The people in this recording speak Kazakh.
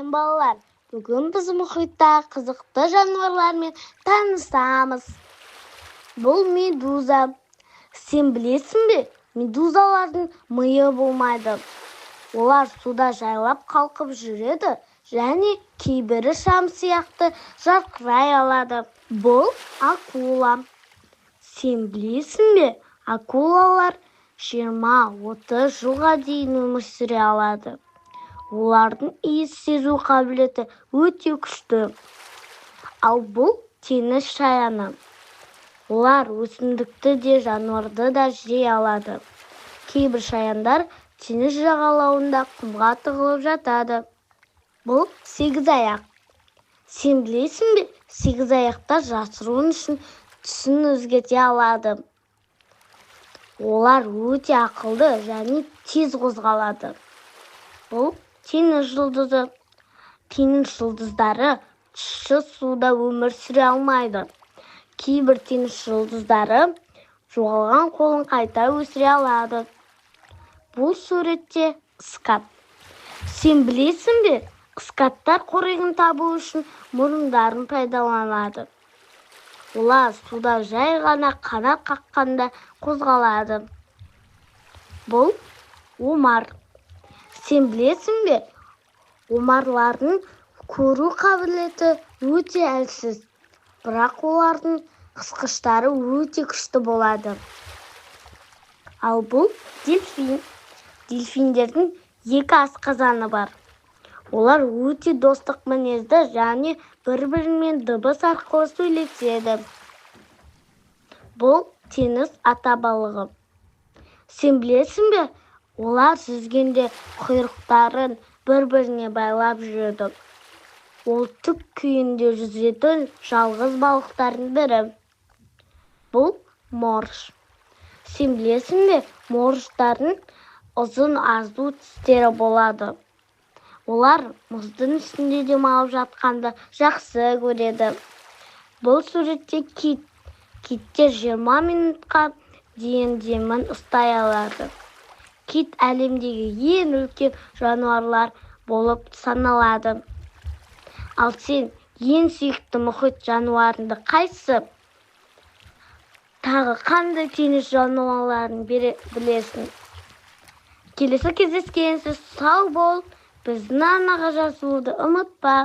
сәлем балалар. Бүгін біз мұхитта қызықты жануарлармен танысамыз. Бұл медуза. Сен білесің бе, медузалардың миы болмайды. Олар суда жайлап қалқып жүреді, және кейбірі шам сияқты жарқырай алады. Бұл акула. Сен білесің бе, акулалар 20-30 жылға дейін өмір сүре алады. Олардың иіс сезу қабілеті өте күшті. Ал бұл теңіз шаяны. Олар өсімдікті де жануарды да жей алады. Кейбір шаяндар теңіз жағалауында құмға тығылып жатады. Бұл сегізаяқ. Сен білесің бе, сегізаяқтар жасыруын үшін түсін өзгерте алады. Олар өте ақылды және тез қозғалады. Бұл теңіз жұлдызы. Теңіз жұлдыздары тұщы суда өмір сүре алмайды. Кейбір теңіз жұлдыздары жоғалған қолын қайта өсіре алады. Бұл суретте скат. Сен білесің бе, скаттар қорегін табу үшін мұрындарын пайдаланады. Олар суда жай ғана қанат қаққанда қозғалады. Бұл омар. Сен білесің бе, омарлардың көру қабілеті өте әлсіз, бірақ олардың қысқыштары өте күшті болады. Ал бұл дельфин. Дельфиндердің 2 асқазаны бар. Олар өте достық мінезді және бір-бірімен дыбыс арқылы сөйлеседі. Бұл теңіз ата балығы. Сен білесің бе, олар жүзгенде құйрықтарын бір-біріне байлап жүреді. Ол түк күйінде жүзетін жалғыз балықтардың бірі. Бұл морж. Сен білесің бе, морждардың ұзын азу тістері болады. Олар мұздың үстінде демалып жатқанды жақсы көреді. Бұл суретте кит. Киттер 20 минутқа дейін демін ұстай алады. Кит әлемдегі ең үлкен жануарлар болып саналады. Ал сен ең сүйікті мұхит жануарыңды қайсы? Тағы қандай теңіз жануарларын білесің? Келесі кездескенше сау бол, біздің арнаға жазылуды ұмытпа.